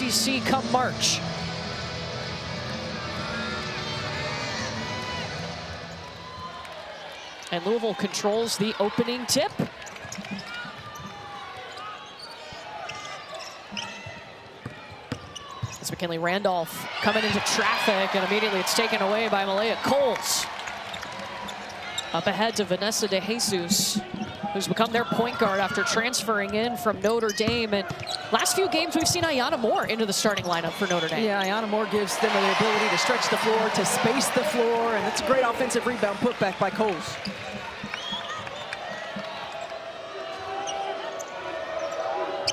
ACC come March. And Louisville controls the opening tip. It's McKinley Randolph coming into traffic, and immediately it's taken away by Malaya Coles. Up ahead to Vanessa De Jesus, who's become their point guard after transferring in from Notre Dame. And last few games, we've seen Ayanna Moore into the starting lineup for Notre Dame. Yeah, Ayanna Moore gives them the ability to stretch the floor, to space the floor, and it's a great offensive rebound putback by Coles.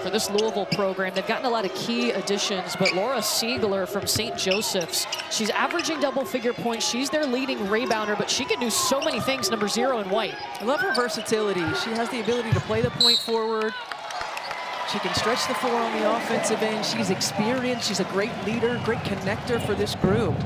For this Louisville program, they've gotten a lot of key additions, but Laura Siegler from St. Joseph's, she's averaging double-figure points. She's their leading rebounder, but she can do so many things, number 0 in white. I love her versatility. She has the ability to play the point forward. She can stretch the floor on the offensive end. She's experienced. She's a great leader, great connector for this group.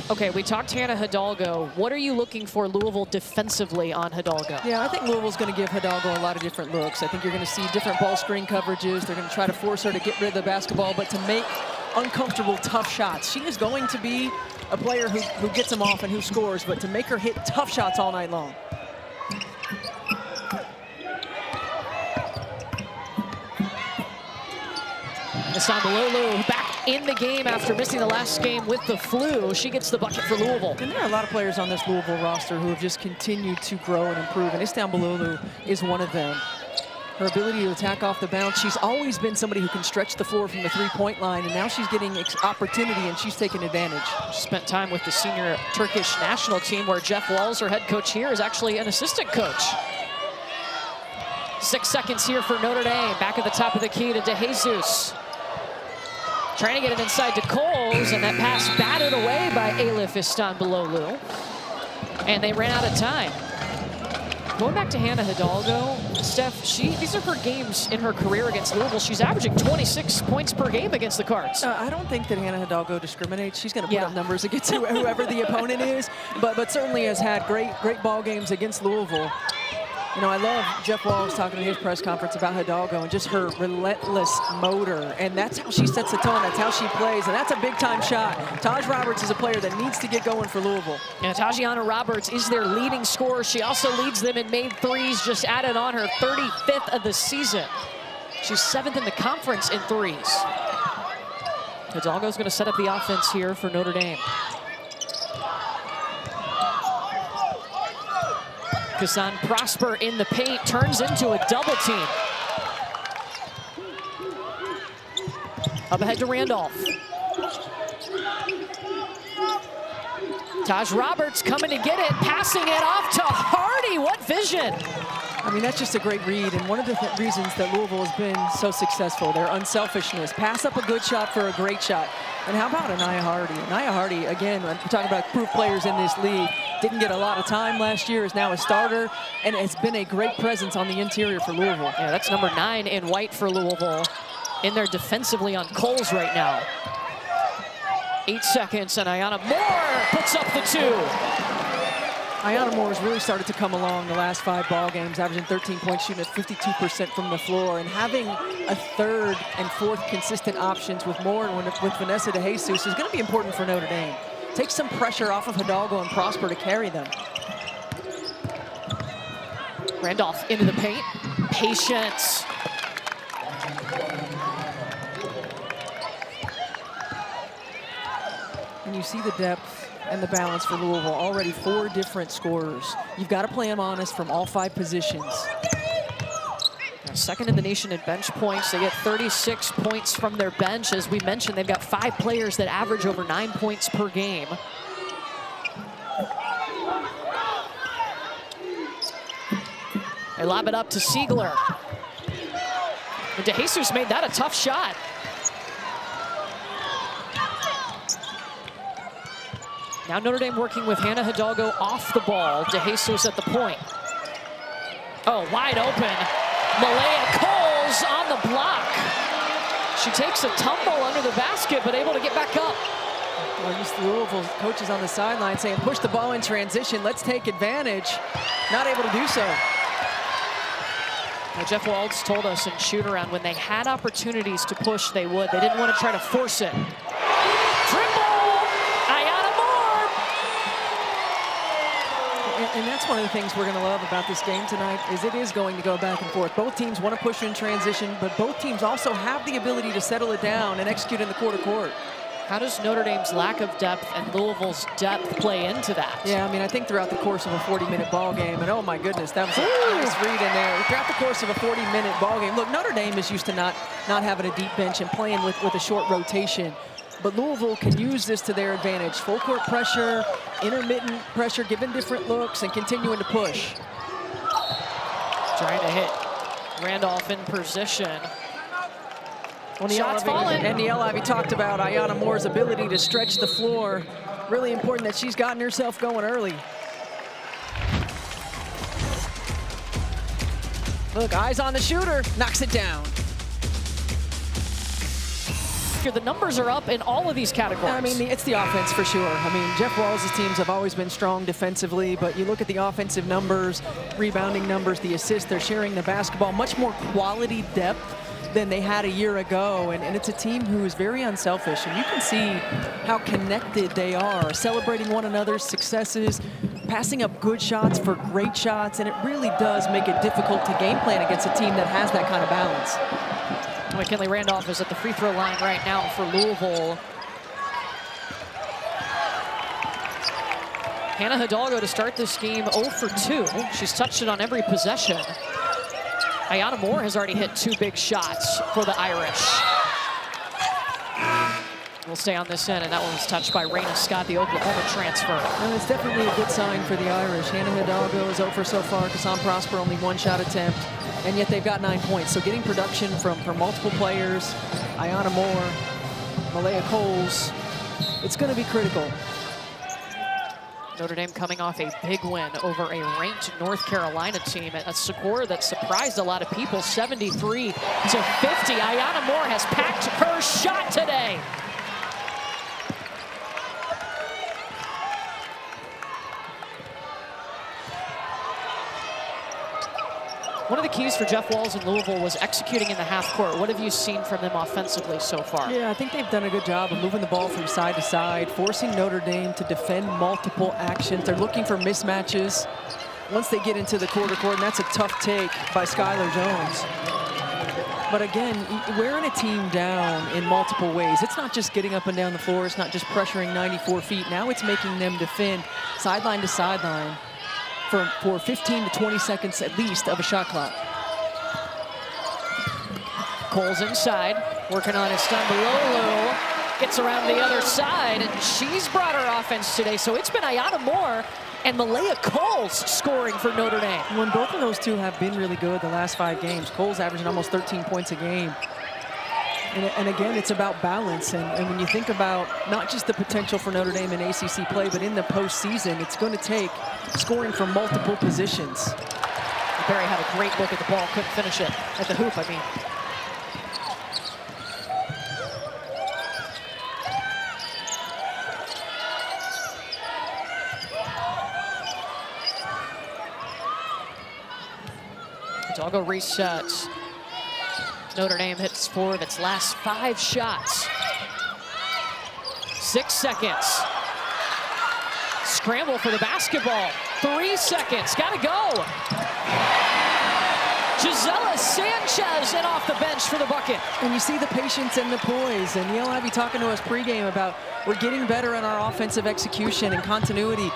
Okay, we talked Hannah Hidalgo. What are you looking for Louisville defensively on Hidalgo? Yeah, I think Louisville's going to give Hidalgo a lot of different looks. I think you're going to see different ball screen coverages. They're going to try to force her to get rid of the basketball, but to make uncomfortable, tough shots. She is going to be a player who gets them off and who scores, but to make her hit tough shots all night long. Istanbulolu back in the game after missing the last game with the flu. She gets the bucket for Louisville. And there are a lot of players on this Louisville roster who have just continued to grow and improve, and Istanbulolu is one of them. Her ability to attack off the bounce, she's always been somebody who can stretch the floor from the three-point line, and now she's getting opportunity, and she's taking advantage. She spent time with the senior Turkish national team, where Jeff Walls, her head coach here, is actually an assistant coach. 6 seconds here for Notre Dame. Back at the top of the key to De Jesus. Trying to get it inside to Coles, and that pass batted away by Elif Istanbulolu. And they ran out of time. Going back to Hannah Hidalgo, Steph, these are her games in her career against Louisville. She's averaging 26 points per game against the Cards. I don't think that Hannah Hidalgo discriminates. She's going to put up numbers against whoever the opponent is, but certainly has had great ball games against Louisville. You know, I love Jeff Walls talking in his press conference about Hidalgo and just her relentless motor. And that's how she sets the tone. That's how she plays. And that's a big-time shot. Taj Roberts is a player that needs to get going for Louisville. Yeah, Tajiana Roberts is their leading scorer. She also leads them in made threes, just added on her 35th of the season. She's 7th in the conference in threes. Hidalgo's going to set up the offense here for Notre Dame. Kassan Prosper in the paint, turns into a double team. Up ahead to Randolph. Taj Roberts coming to get it, passing it off to Hardy. What vision! I mean, that's just a great read, and one of the reasons that Louisville has been so successful, their unselfishness. Pass up a good shot for a great shot. And how about Anaya Hardy? Anaya Hardy, again, we're talking about proof players in this league, didn't get a lot of time last year, is now a starter, and has been a great presence on the interior for Louisville. Yeah, that's number 9 in white for Louisville. In there defensively on Coles right now. 8 seconds, and Ayanna Moore puts up the 2. Ayanna Moore has really started to come along the last 5 ball games, averaging 13 points, shooting at 52% from the floor, and having a third and fourth consistent options with Moore and with Vanessa De Jesus is going to be important for Notre Dame. Take some pressure off of Hidalgo and Prosper to carry them. Randolph into the paint. Patience. And you see the depth and the balance for Louisville. Already 4 different scorers. You've got to play them honest from all 5 positions. Second in the nation in bench points. They get 36 points from their bench. As we mentioned, they've got 5 players that average over 9 points per game. They lob it up to Siegler. And De Jesus made that a tough shot. Now Notre Dame working with Hannah Hidalgo off the ball. De Jesus at the point. Oh, wide open. Malaya Coles on the block. She takes a tumble under the basket, but able to get back up. Well, these Louisville coaches on the sideline saying, push the ball in transition, let's take advantage. Not able to do so. Now, Jeff Walds told us in shoot-around when they had opportunities to push, they would. They didn't want to try to force it. Dribble! Ayana Moore! And that's one of the things we're going to love about this game tonight is it is going to go back and forth. Both teams want to push in transition, but both teams also have the ability to settle it down and execute in the quarter-court. How does Notre Dame's lack of depth and Louisville's depth play into that? Yeah, I mean, I think throughout the course of a 40-minute ball game, and oh my goodness, that was a nice read in there. Throughout the course of a 40-minute ball game, look, Notre Dame is used to not having a deep bench and playing with a short rotation. But Louisville can use this to their advantage. Full court pressure, intermittent pressure, giving different looks, and continuing to push. Trying to hit Randolph in position. Shots falling. And Niele Ivey talked about Ayana Moore's ability to stretch the floor. Really important that she's gotten herself going early. Look, eyes on the shooter, knocks it down. The numbers are up in all of these categories. I mean, it's the offense for sure. I mean, Jeff Walls' teams have always been strong defensively, but you look at the offensive numbers, rebounding numbers, the assists, they're sharing the basketball, much more quality depth than they had a year ago, and it's a team who is very unselfish, and you can see how connected they are, celebrating one another's successes, passing up good shots for great shots, and it really does make it difficult to game plan against a team that has that kind of balance. McKinley Randolph is at the free throw line right now for Louisville. Hannah Hidalgo to start this game 0 for 2. She's touched it on every possession. Ayana Moore has already hit 2 big shots for the Irish. We'll stay on this end, and that one was touched by Raina Scott, the Oklahoma transfer. And it's definitely a good sign for the Irish. Hannah Hidalgo is 0 for so far. Kassan Prosper only 1 shot attempt, and yet they've got 9 points. So getting production from multiple players, Ayana Moore, Malaya Coles, it's going to be critical. Notre Dame coming off a big win over a ranked North Carolina team, a score that surprised a lot of people, 73 to 50. Ayana Moore has packed her shot today. One of the keys for Jeff Walls in Louisville was executing in the half court. What have you seen from them offensively so far? Yeah, I think they've done a good job of moving the ball from side to side, forcing Notre Dame to defend multiple actions. They're looking for mismatches once they get into the quarter court, and that's a tough take by Skylar Jones. But again, wearing a team down in multiple ways. It's not just getting up and down the floor. It's not just pressuring 94 feet. Now it's making them defend sideline to sideline for 15 to 20 seconds at least of a shot clock. Coles inside, working on his stun below Lou. Gets around the other side, and she's brought her offense today. So it's been Ayana Moore and Malaya Coles scoring for Notre Dame. When both of those two have been really good the last 5 games, Coles averaging almost 13 points a game. And again, it's about balance. And when you think about not just the potential for Notre Dame in ACC play, but in the postseason, it's going to take scoring from multiple positions. Barry had a great look at the ball, couldn't finish it. At the hoop, I mean. Hidalgo resets. Notre Dame hits 4 of its last 5 shots. 6 seconds. Scramble for the basketball. 3 seconds, gotta go. Gisela Sanchez in off the bench for the bucket. And you see the patience and the poise. And Niele Ivey talking to us pregame about we're getting better in our offensive execution and continuity.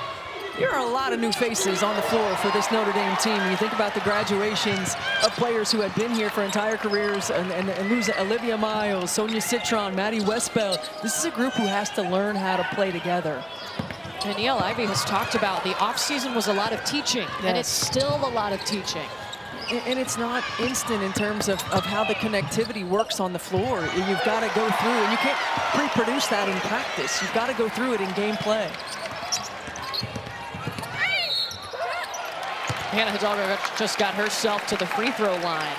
There are a lot of new faces on the floor for this Notre Dame team. When you think about the graduations of players who had been here for entire careers and lose Olivia Miles, Sonia Citron, Maddie Westbell. This is a group who has to learn how to play together. And Niele Ivey has talked about the offseason was a lot of teaching, yes. And it's still a lot of teaching. And it's not instant in terms of how the connectivity works on the floor. You've got to go through, and you can't pre-produce that in practice. You've got to go through it in game play. Hannah Hidalgo just got herself to the free throw line.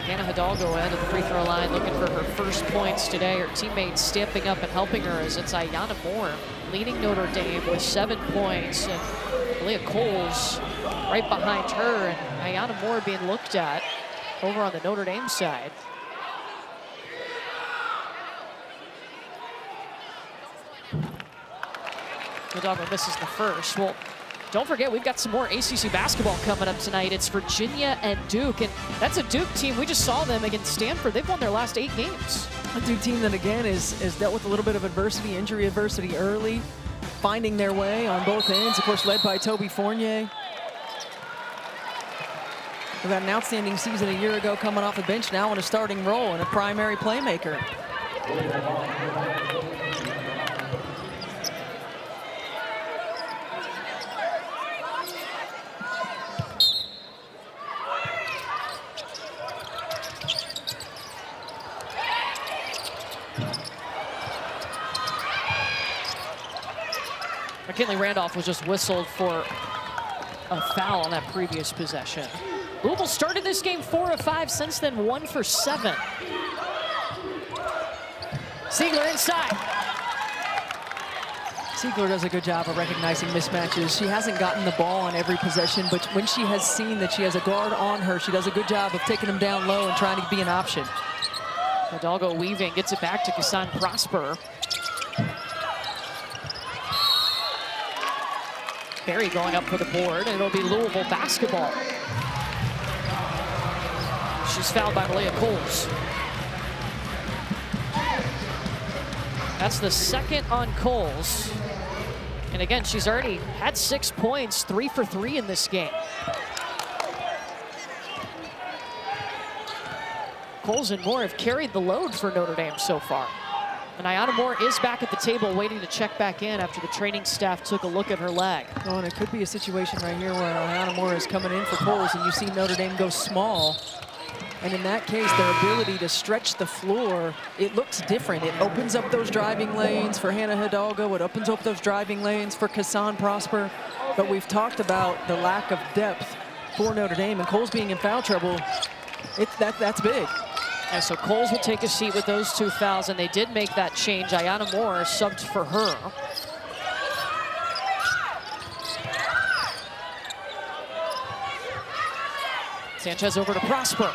Hannah Hidalgo Hidalgo in at the free throw line looking for her first points today. Her teammates stamping up and helping her as it's Ayanna Moore leading Notre Dame with 7 points. And Leah Coles right behind her, and Ayanna Moore being looked at over on the Notre Dame side. Hidalgo misses the first. Well, don't forget, we've got some more ACC basketball coming up tonight. It's Virginia and Duke, and that's a Duke team. We just saw them against Stanford. They've won their last 8 games. A Duke team that, again, is dealt with a little bit of adversity, injury adversity early, finding their way on both ends, of course, led by Toby Fournier. Who had an outstanding season a year ago, coming off the bench, now in a starting role and a primary playmaker. McKinley Randolph was just whistled for a foul on that previous possession. Louisville started this game 4 of 5, since then 1 for 7. Siegler inside. Siegler does a good job of recognizing mismatches. She hasn't gotten the ball on every possession, but when she has seen that she has a guard on her, she does a good job of taking them down low and trying to be an option. Hidalgo weaving, gets it back to Kassan Prosper. Berry going up for the board, and it'll be Louisville basketball. She's fouled by Malia Coles. That's the second on Coles. And again, she's already had 6 points, 3 for 3 in this game. Coles and Moore have carried the load for Notre Dame so far. And Ayanna Moore is back at the table waiting to check back in after the training staff took a look at her leg. Oh, and it could be a situation right here where Ayanna Moore is coming in for Coles, and you see Notre Dame go small. And in that case, their ability to stretch the floor, it looks different. It opens up those driving lanes for Hannah Hidalgo. It opens up those driving lanes for Kassan Prosper. But we've talked about the lack of depth for Notre Dame, and Coles being in foul trouble, that's big. And so Coles will take a seat with those 2 fouls, and they did make that change. Ayanna Moore subbed for her. Sanchez over to Prosper.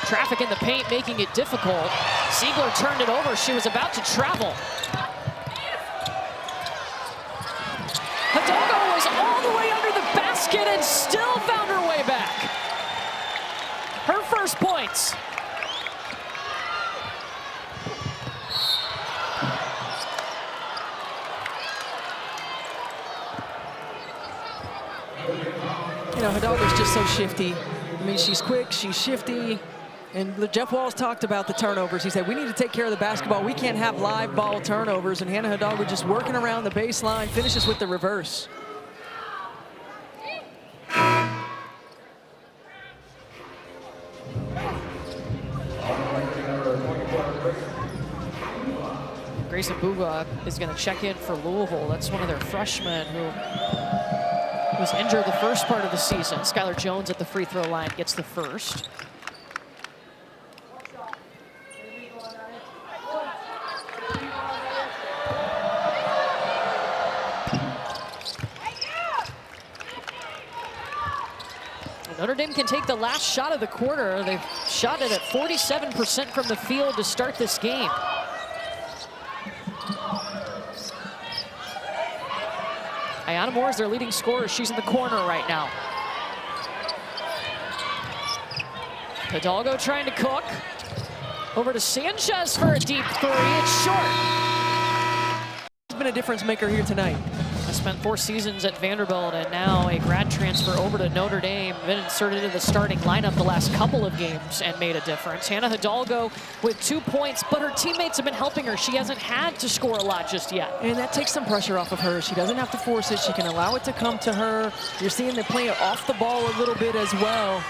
Traffic in the paint, making it difficult. Siegler turned it over. She was about to travel. Hidalgo was all the way under the basket and still found her way back. Her first points. You know, Hidalgo's just so shifty. I mean, she's quick, she's shifty. And Jeff Walls talked about the turnovers. He said, we need to take care of the basketball. We can't have live ball turnovers. And Hannah Hidalgo just working around the baseline, finishes with the reverse. Grayson Buga is going to check in for Louisville. That's one of their freshmen who was injured the first part of the season. Skylar Jones at the free throw line gets the first. Notre Dame can take the last shot of the quarter. They've shot it at 47% from the field to start this game. Ayanna Moore is their leading scorer. She's in the corner right now. Hidalgo trying to cook. Over to Sanchez for a deep 3. It's short. He's been a difference maker here tonight. I spent 4 seasons at Vanderbilt and now a grad transfer over to Notre Dame. Been inserted into the starting lineup the last couple of games and made a difference. Hannah Hidalgo with 2 points, but her teammates have been helping her. She hasn't had to score a lot just yet. And that takes some pressure off of her. She doesn't have to force it. She can allow it to come to her. You're seeing them play it off the ball a little bit as well.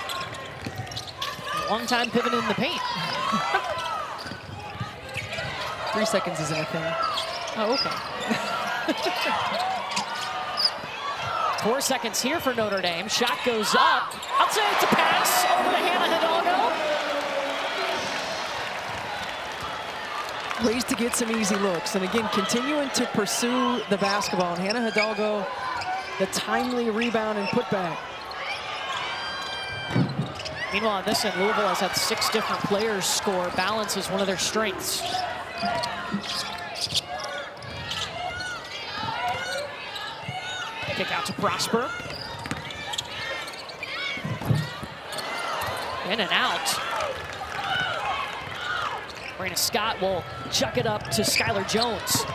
Long time pivoting in the paint. 3 seconds isn't a thing. Oh, okay. 4 seconds here for Notre Dame. Shot goes up. gets it. It's a pass over to Hannah Hidalgo. Ways to get some easy looks. And again, continuing to pursue the basketball. And Hannah Hidalgo, the timely rebound and putback. Meanwhile, on this end, Louisville has had 6 different players score. Balance is one of their strengths. Kick out to Prosper. In and out. Raina Scott will chuck it up to Skylar Jones.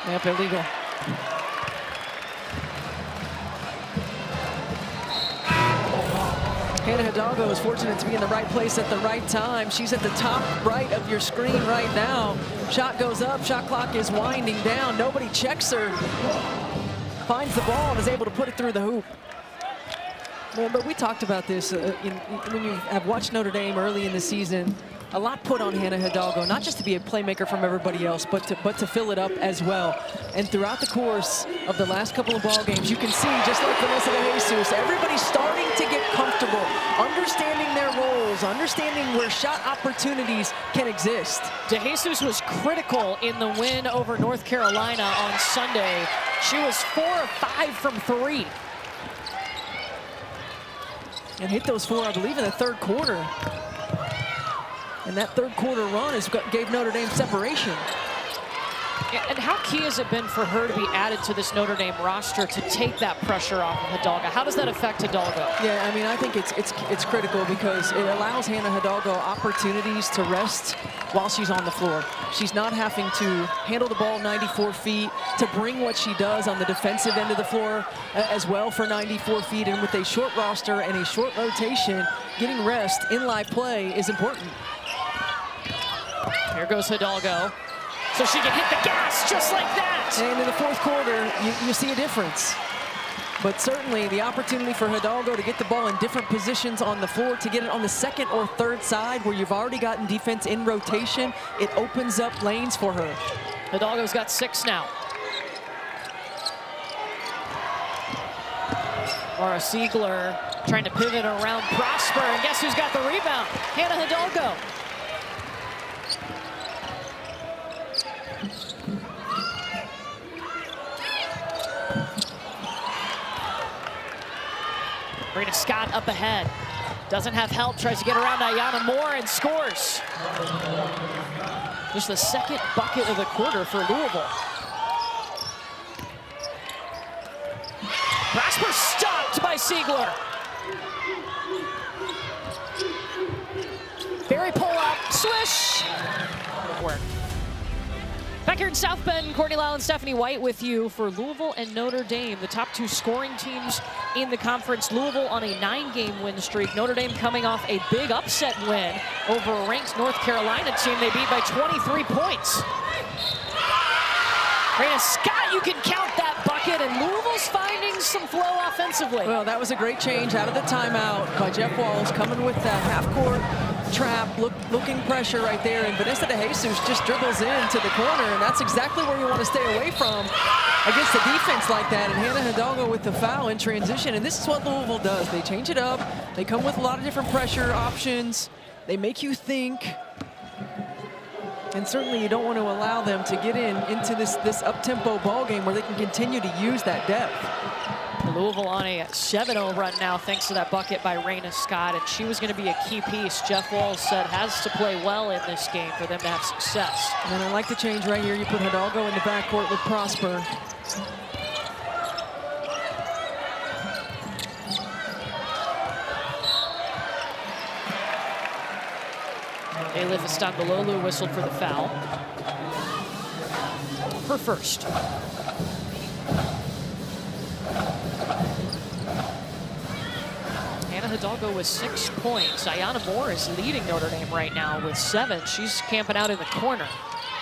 Yep, illegal. Hannah Hidalgo is fortunate to be in the right place at the right time. She's at the top right of your screen right now. Shot goes up, shot clock is winding down. Nobody checks her. Finds the ball and is able to put it through the hoop. Man, but we talked about this when you have watched Notre Dame early in the season. A lot put on Hannah Hidalgo, not just to be a playmaker from everybody else, but to fill it up as well. And throughout the course of the last couple of ball games, you can see, just like Vanessa De Jesus, everybody's starting to get comfortable, understanding their roles, understanding where shot opportunities can exist. De Jesus was critical in the win over North Carolina on Sunday. She was 4 of 5 from 3. And hit those 4, I believe, in the third quarter. And that third quarter run gave Notre Dame separation. And how key has it been for her to be added to this Notre Dame roster to take that pressure off of Hidalgo? How does that affect Hidalgo? Yeah, I mean, I think it's critical because it allows Hannah Hidalgo opportunities to rest while she's on the floor. She's not having to handle the ball 94 feet, to bring what she does on the defensive end of the floor as well for 94 feet. And with a short roster and a short rotation, getting rest in live play is important. Here goes Hidalgo. So she can hit the gas just like that. And in the fourth quarter, you see a difference. But certainly the opportunity for Hidalgo to get the ball in different positions on the floor, to get it on the second or third side where you've already gotten defense in rotation, it opens up lanes for her. Hidalgo's got 6 now. Laura Siegler trying to pivot around Prosper, and guess who's got the rebound? Hannah Hidalgo. Raina Scott up ahead. Doesn't have help, tries to get around Ayana Moore and scores. Just the second bucket of the quarter for Louisville. Prosper stopped by Siegler. Barry pull up, swish. Work. Back here in South Bend, Courtney Lau and Stephanie White with you for Louisville and Notre Dame, the top 2 scoring teams in the conference. Louisville on a 9-game win streak. Notre Dame coming off a big upset win over a ranked North Carolina team they beat by 23 points. Raina Scott, you can count that bucket, and Louisville's finding some flow offensively. Well, that was a great change out of the timeout by Jeff Walls, coming with that half-court trap, looking pressure right there, and Vanessa De Jesus just dribbles into the corner, and that's exactly where you want to stay away from against a defense like that. And Hannah Hidalgo with the foul in transition, and this is what Louisville does. They change it up. They come with a lot of different pressure options. They make you think. And certainly you don't want to allow them to get into this up-tempo ball game where they can continue to use that depth. Louisville on a 7-0 run now thanks to that bucket by Raina Scott, and she was going to be a key piece. Jeff Walls said has to play well in this game for them to have success. And I like the change right here. You put Hidalgo in the backcourt with Prosper. Elif Istanbuloglu whistled for the foul. Her first. Hannah Hidalgo with 6 points. Ayana Moore is leading Notre Dame right now with 7. She's camping out in the corner.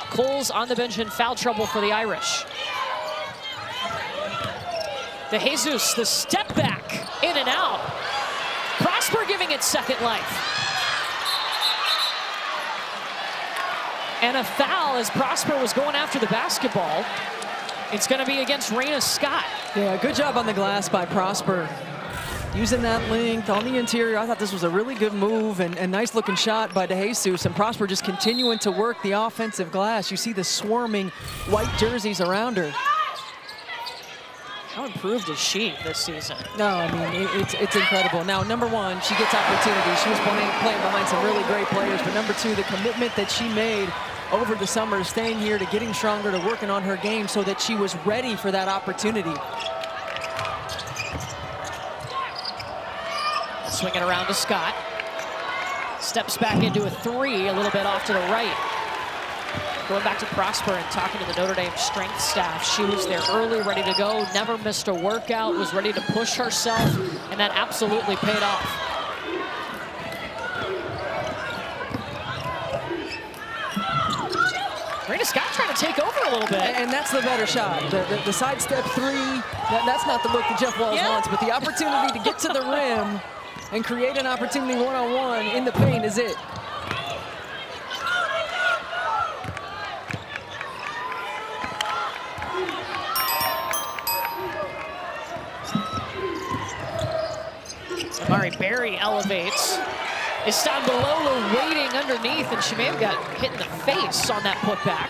Coles on the bench in foul trouble for the Irish. De Jesus, the step back, in and out. Prosper giving it second life. And a foul as Prosper was going after the basketball. It's going to be against Raina Scott. Yeah, good job on the glass by Prosper. Using that length on the interior. I thought this was a really good move and nice looking shot by DeJesus. And Prosper just continuing to work the offensive glass. You see the swarming white jerseys around her. How improved is she this season? No, I mean, it's incredible. Now, number one, she gets opportunities. She was playing behind some really great players. But number two, the commitment that she made over the summer, staying here, to getting stronger, to working on her game so that she was ready for that opportunity. Swing it around to Scott. Steps back into a three, a little bit off to the right. Going back to Prosper and talking to the Notre Dame strength staff. She was there early, ready to go, never missed a workout, was ready to push herself, and that absolutely paid off. Raina Scott trying to take over a little bit. And that's the better shot. The sidestep three, that's not the look that Jeff Walls wants, but the opportunity to get to the rim and create an opportunity one-on-one in the paint is it. Amari Berry elevates. Istanbulolu waiting underneath, and she may have got hit in the face on that putback.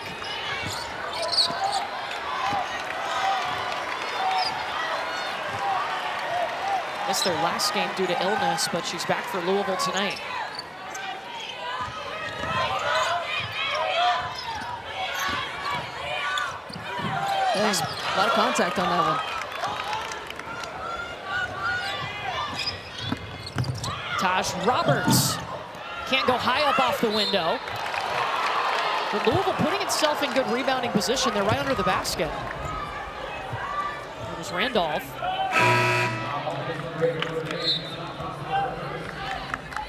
Missed their last game due to illness, but she's back for Louisville tonight. Thanks. A lot of contact on that one. Taj Roberts can't go high up off the window. But Louisville putting itself in good rebounding position. They're right under the basket. There's Randolph.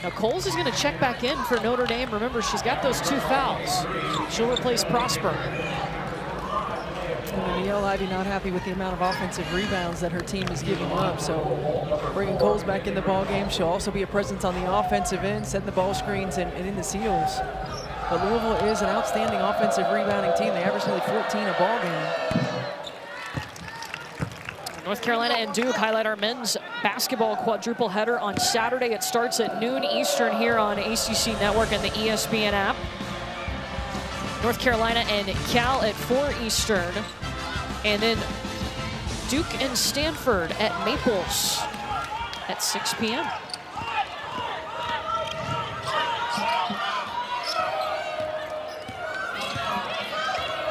Now Coles is going to check back in for Notre Dame. Remember, she's got those 2 fouls. She'll replace Prosper. And Niele Ivey not happy with the amount of offensive rebounds that her team is giving up. So bringing Coles back in the ball game. She'll also be a presence on the offensive end, setting the ball screens and in the seals. But Louisville is an outstanding offensive rebounding team. They average nearly 14 a ball game. North Carolina and Duke highlight our men's basketball quadruple header on Saturday. It starts at noon Eastern here on ACC Network and the ESPN app. North Carolina and Cal at 4 Eastern. And then Duke and Stanford at Maples at 6 p.m.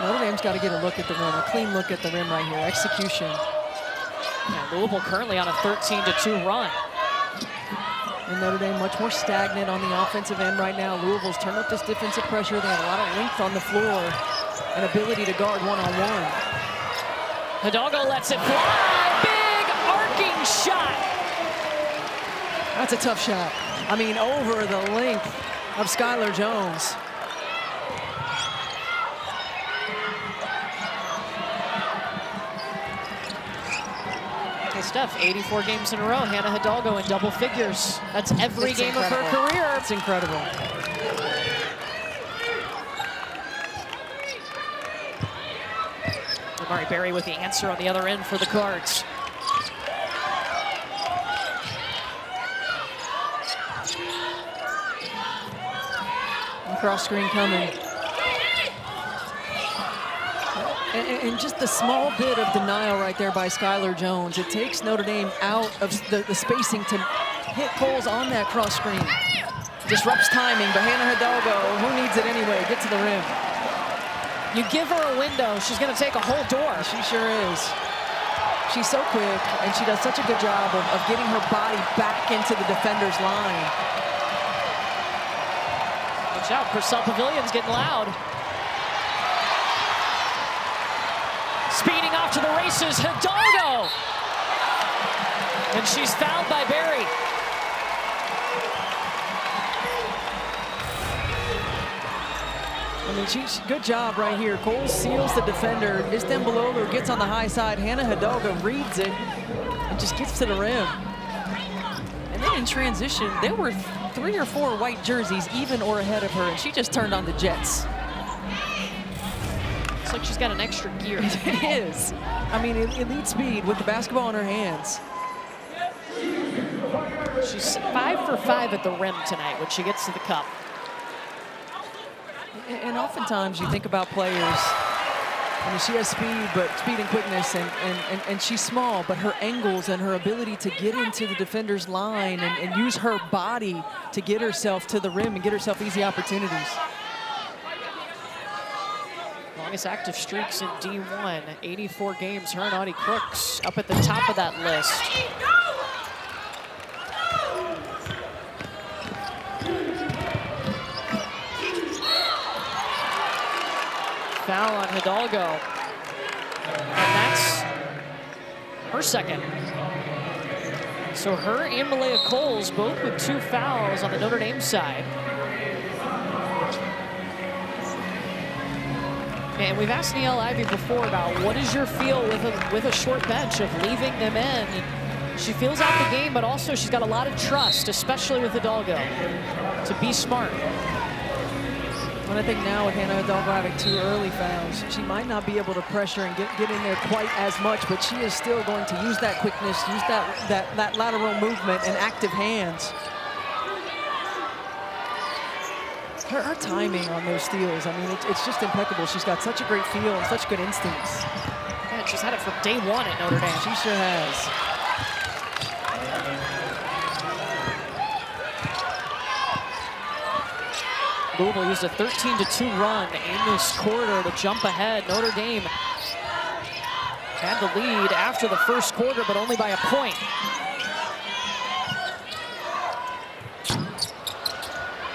Notre Dame's got to get a look at the rim, a clean look at the rim right here. Execution. Yeah, Louisville currently on a 13-2 run. And Notre Dame much more stagnant on the offensive end right now. Louisville's turned up this defensive pressure. They have a lot of length on the floor and ability to guard one-on-one. Hidalgo lets it fly. Big arcing shot. That's a tough shot. I mean, over the length of Skylar Jones. Hey, Steph, 84 games in a row. Hannah Hidalgo in double figures. That's every game incredible. of her career. It's incredible. Amari Berry with the answer on the other end for the Cards. Cross screen coming. And just the small bit of denial right there by Skylar Jones. It takes Notre Dame out of the spacing to hit Coles on that cross screen. Disrupts timing, but Hannah Hidalgo, who needs it anyway, get to the rim. You give her a window, she's going to take a whole door. She sure is. She's so quick, and she does such a good job of getting her body back into the defender's line. Watch out, Purcell Pavilion's getting loud. Speeding off to the races, Hidalgo! And she's fouled by Berry. I mean, she's good job right here. Coles seals the defender. Istanbulolu gets on the high side. Hannah Hidalgo reads it and just gets to the rim. And then in transition, there were 3 or 4 white jerseys even or ahead of her, and she just turned on the Jets. like she's got an extra gear. It is. I mean, elite speed with the basketball in her hands. She's 5 for 5 at the rim tonight when she gets to the cup. And oftentimes you think about players, I mean, she has speed and quickness, and she's small, but her angles and her ability to get into the defender's line and use her body to get herself to the rim and get herself easy opportunities. Longest active streaks in D1, 84 games. Her and Audie Crooks up at the top of that list. Foul on Hidalgo. And that's her second. So her and Malaya Coles both with 2 fouls on the Notre Dame side. And we've asked Niele Ivey before about what is your feel with a short bench of leaving them in. And she feels out the game, but also she's got a lot of trust, especially with Hidalgo, to be smart. And I think now with Hannah Hidalgo having 2 early fouls, she might not be able to pressure and get in there quite as much, but she is still going to use that quickness, use that lateral movement and active hands. Her timing on those steals, I mean, it's just impeccable. She's got such a great feel and such good instincts. Yeah, she's had it from day 1 at Notre Dame. She sure has. Louisville used a 13-2 run in this quarter to jump ahead. Notre Dame had the lead after the first quarter, but only by a point.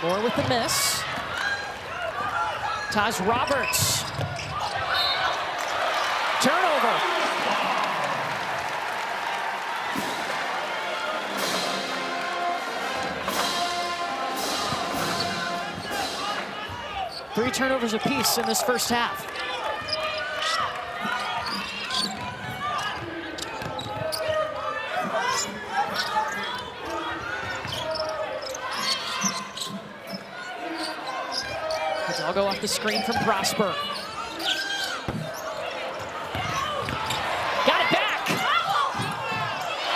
Moore with the miss. Taz Roberts. Turnover. Three turnovers apiece in this first half. Hidalgo off the screen from Prosper. Got it back.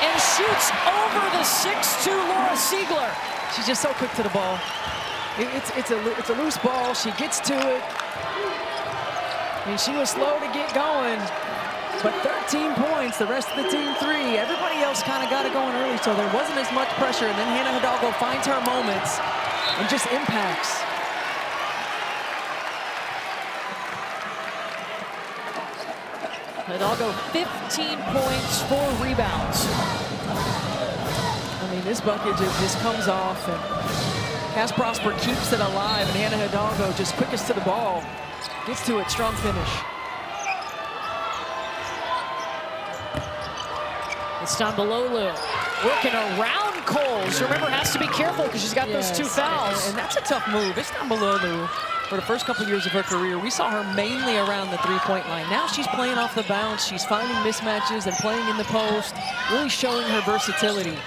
And shoots over the 6'2" Laura Siegler. She's just so quick to the ball. It's a loose ball. She gets to it. I mean, she was slow to get going, but 13 points. The rest of the team 3. Everybody else kind of got it going early, so there wasn't as much pressure. And then Hannah Hidalgo finds her moments and just impacts. Hidalgo 15 points, 4 rebounds. I mean, this bucket just comes off, and Cass Prosper keeps it alive, and Hannah Hidalgo just quickest to the ball. Gets to it, strong finish. It's Stambololu working around Coles. Remember, has to be careful because she's got those 2 fouls. And that's a tough move. It's Stambololu. For the first couple years of her career, we saw her mainly around the 3-point line. Now she's playing off the bounce. She's finding mismatches and playing in the post, really showing her versatility.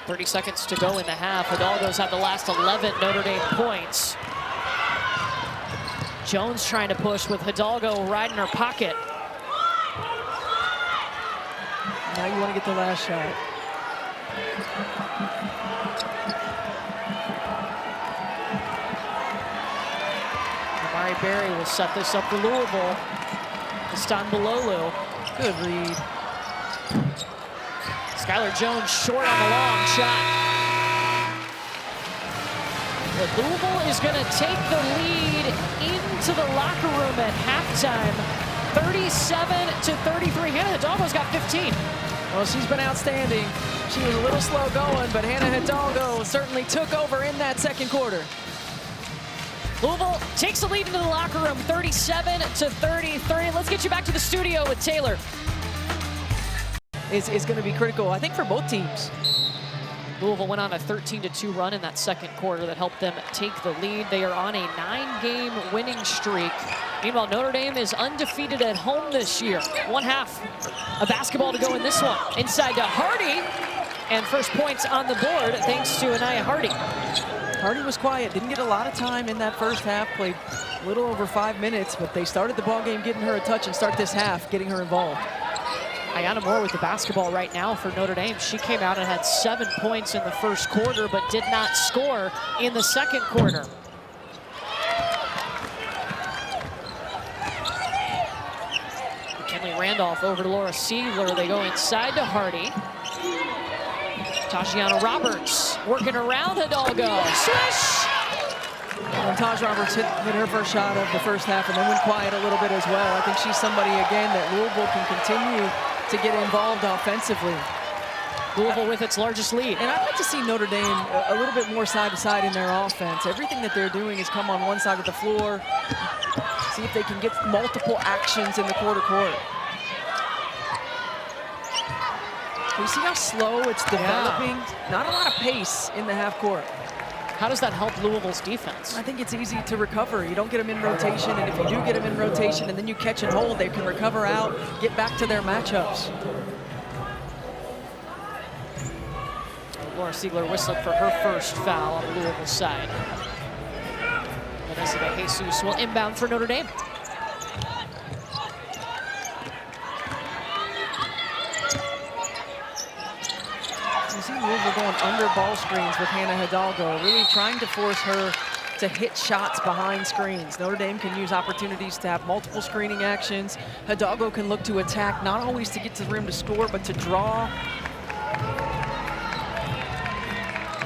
30 seconds to go in the half. Hidalgo's had the last 11 Notre Dame points. Jones trying to push with Hidalgo right in her pocket. Now you want to get the last shot. Amari Berry will set this up for Louisville. Stambololu. Good read. Skylar Jones short on the long shot. But Louisville is going to take the lead into the locker room at halftime. 37-33. Hannah Hidalgo's got 15. Well, she's been outstanding. She was a little slow going, but Hannah Hidalgo certainly took over in that second quarter. Louisville takes the lead into the locker room, 37-33. Let's get you back to the studio with Taylor. Is going to be critical, I think, for both teams. Louisville went on a 13-2 run in that second quarter that helped them take the lead. They are on a 9-game winning streak. Meanwhile, Notre Dame is undefeated at home this year. 1/2 of basketball to go in this one. Inside to Hardy, and first points on the board thanks to Anaya Hardy. Hardy was quiet, didn't get a lot of time in that first half, played a little over 5 minutes, but they started the ball game getting her a touch and start this half getting her involved. Ayanna Moore with the basketball right now for Notre Dame. She came out and had 7 points in the first quarter, but did not score in the second quarter. McKinley Randolph over to Laura Siegler. They go inside to Hardy. Tashiana Roberts working around Hidalgo. Swish! And Taj Roberts hit her first shot of the first half and then went quiet a little bit as well. I think she's somebody, again, that Louisville can continue to get involved offensively. Louisville with its largest lead. And I'd like to see Notre Dame a little bit more side-to-side in their offense. Everything that they're doing is come on one side of the floor, see if they can get multiple actions in the quarter court. You see how slow it's developing? Yeah. Not a lot of pace in the half court. How does that help Louisville's defense? I think it's easy to recover. You don't get them in rotation, and if you do get them in rotation and then you catch and hold, they can recover out, get back to their matchups. Laura Siegler whistled for her first foul on the Louisville side. Vanessa de Jesus will inbound for Notre Dame. You see Louisville going under ball screens with Hannah Hidalgo, really trying to force her to hit shots behind screens. Notre Dame can use opportunities to have multiple screening actions. Hidalgo can look to attack, not always to get to the rim to score, but to draw.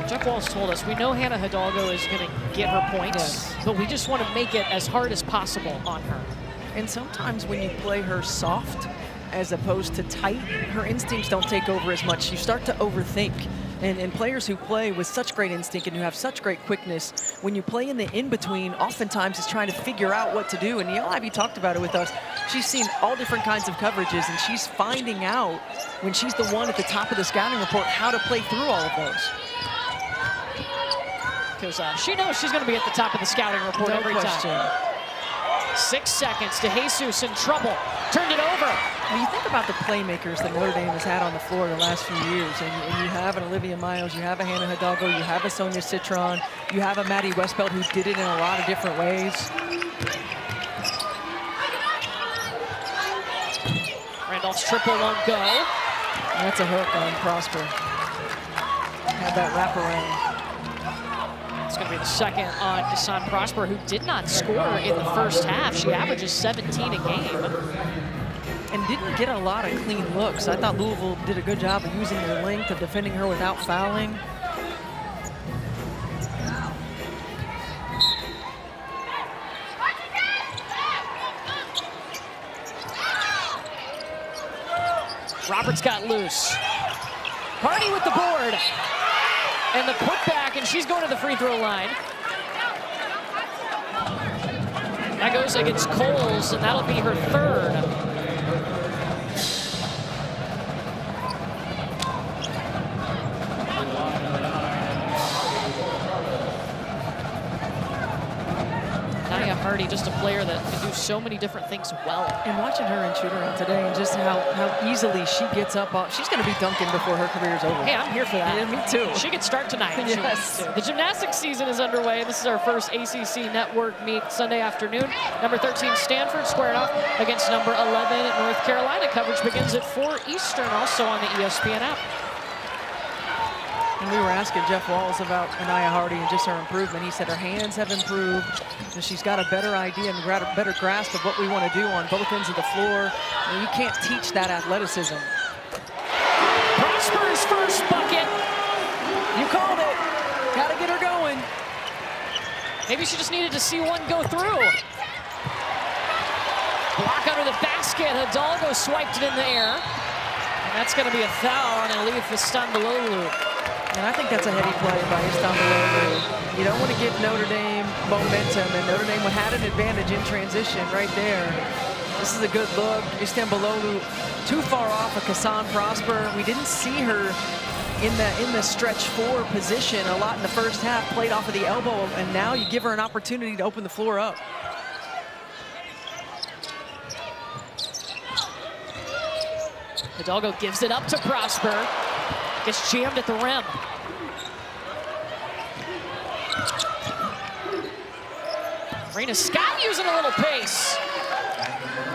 Jeff Walls told us, we know Hannah Hidalgo is going to get her points, but we just want to make it as hard as possible on her. And sometimes when you play her soft as opposed to tight, her instincts don't take over as much. You start to overthink. And players who play with such great instinct and who have such great quickness, when you play in the in-between, oftentimes is trying to figure out what to do. And Neil Ivey talked about it with us. She's seen all different kinds of coverages, and she's finding out, when she's the one at the top of the scouting report, how to play through all of those. Because she knows she's going to be at the top of the scouting report every time. 6 seconds to Jesus in trouble. Turned it over. When you think about the playmakers that Notre Dame has had on the floor the last few years, and you have an Olivia Miles, you have a Hannah Hidalgo, you have a Sonia Citron, you have a Maddie Westbelt who did it in a lot of different ways. Randolph's triple won't go. And that's a hook on Prosper. Had that wraparound. It's going to be the second on Desan Prosper, who did not score in the first half. She averages 17 a game. And didn't get a lot of clean looks. I thought Louisville did a good job of using their length, of defending her without fouling. Roberts got loose. Hardy with the board. And the putback, and she's going to the free throw line. That goes against Coles, and that'll be her third. Hardy, just a player that can do so many different things well. And watching her in shoot-around today, and just how easily she gets up, she's going to be dunking before her career is over. Hey, I'm here for that. Yeah, me too. She could start tonight. Yes. The gymnastics season is underway. This is our first ACC Network meet Sunday afternoon. Number 13 Stanford squaring off against number 11 North Carolina. Coverage begins at 4 Eastern, also on the ESPN app. And we were asking Jeff Walls about Anaya Hardy and just her improvement. He said her hands have improved, and she's got a better idea and a better grasp of what we want to do on both ends of the floor. And you can't teach that athleticism. Prosper's first bucket. You called it. Got to get her going. Maybe she just needed to see one go through. Block under the basket. Hidalgo swiped it in the air. And that's going to be a foul on Elif Istanbuloglu. And I think that's a heady play by Istanbuloglu. You don't want to give Notre Dame momentum, and Notre Dame had an advantage in transition right there. This is a good look. Istanbuloglu too far off of Kassan Prosper. We didn't see her in the stretch 4 position a lot in the first half, played off of the elbow, and now you give her an opportunity to open the floor up. Hidalgo gives it up to Prosper. Gets jammed at the rim. Rena Scott using a little pace.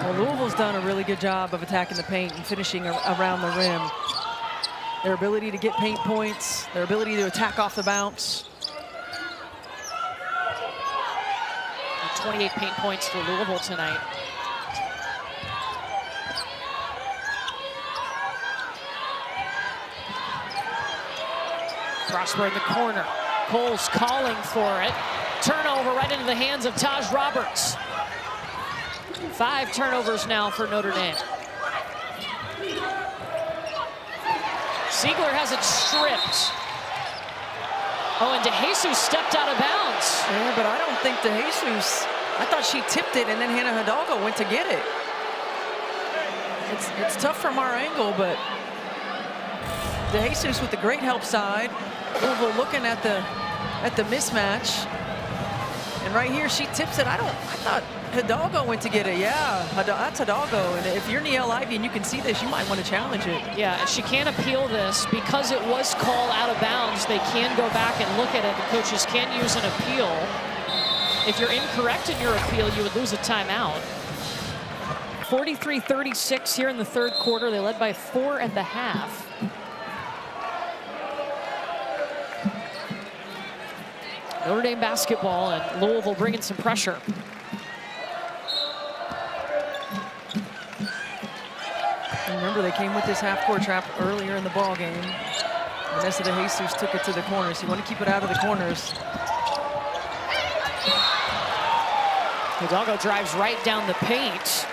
Well, Louisville's done a really good job of attacking the paint and finishing around the rim. Their ability to get paint points, their ability to attack off the bounce. 28 paint points for Louisville tonight. Prosper in the corner. Cole's calling for it. Turnover right into the hands of Taj Roberts. 5 turnovers now for Notre Dame. Siegler has it stripped. Oh, and DeJesus stepped out of bounds. Yeah, but I don't think DeJesus, I thought she tipped it and then Hannah Hidalgo went to get it. It's tough from our angle, but DeJesus with the great help side. Louisville looking at the mismatch. And right here, she tips it. I thought Hidalgo went to get it. Yeah, that's Hidalgo. And if you're Niele Ivey and you can see this, you might want to challenge it. Yeah, and she can't appeal this because it was called out of bounds. They can go back and look at it. The coaches can use an appeal. If you're incorrect in your appeal, you would lose a timeout. 43-36 here in the third quarter. They led by 4 at the half. Notre Dame basketball and Louisville bringing some pressure. Remember, they came with this half-court trap earlier in the ball game. Vanessa DeJesus took it to the corners. You want to keep it out of the corners. Hidalgo drives right down the paint.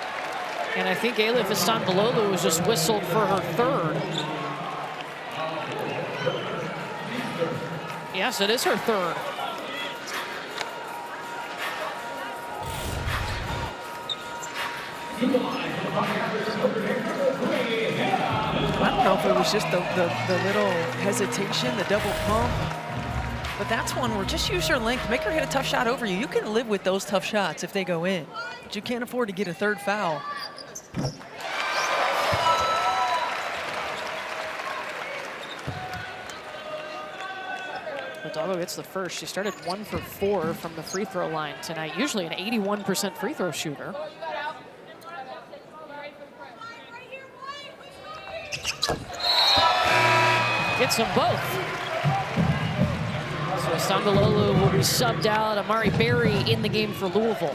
And I think Elif Istanbuloglu was just whistled for her third. Yes, it is her third. I don't know if it was just the little hesitation, the double pump. But that's one where just use your length, make her hit a tough shot over you. You can live with those tough shots if they go in. But you can't afford to get a third foul. Hidalgo gets the first. She started 1 for 4 from the free throw line tonight. Usually an 81% free throw shooter. Gets them both. So Istanbuloglu will be subbed out. Amari Berry in the game for Louisville.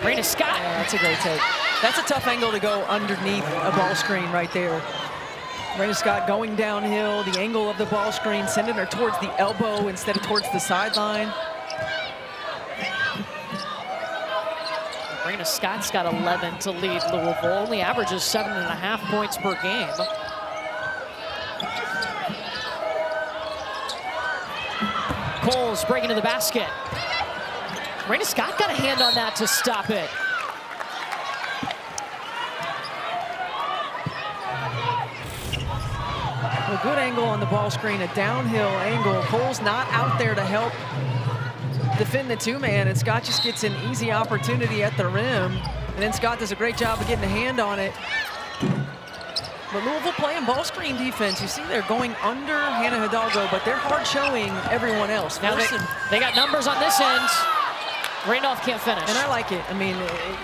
Rena Scott. Yeah, that's a great take. That's a tough angle to go underneath a ball screen right there. Rena Scott going downhill, the angle of the ball screen, sending her towards the elbow instead of towards the sideline. Rena Scott's got 11 to lead Louisville. Only averages 7.5 points per game. Coles breaking to the basket. Rena Scott got a hand on that to stop it. A good angle on the ball screen, a downhill angle. Cole's not out there to help defend the two-man, and Scott just gets an easy opportunity at the rim. And then Scott does a great job of getting a hand on it. But Louisville playing ball screen defense. You see they're going under Hannah Hidalgo, but they're hard showing everyone else. Now they got numbers on this end. Randolph can't finish. And I like it. I mean,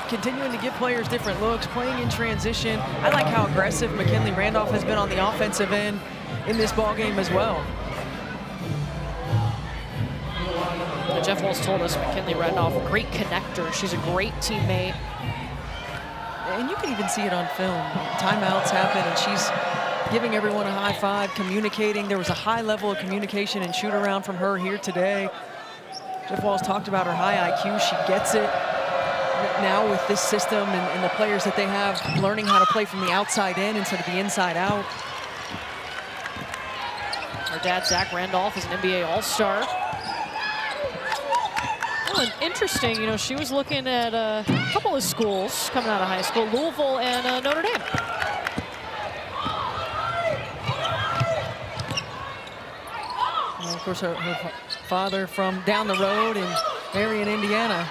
continuing to give players different looks, playing in transition. I like how aggressive McKinley Randolph has been on the offensive end in this ball game as well. Jeff Walz told us McKinley Randolph, great connector. She's a great teammate. And you can even see it on film. Timeouts happen, and she's giving everyone a high five, communicating. There was a high level of communication and shoot around from her here today. Jeff Walz talked about her high IQ. She gets it now with this system and the players that they have learning how to play from the outside in instead of the inside out. Her dad, Zach Randolph, is an NBA All-Star. Oh, and interesting, you know, she was looking at a couple of schools coming out of high school, Louisville and Notre Dame. Well, Of course, her father from down the road in Marion, Indiana.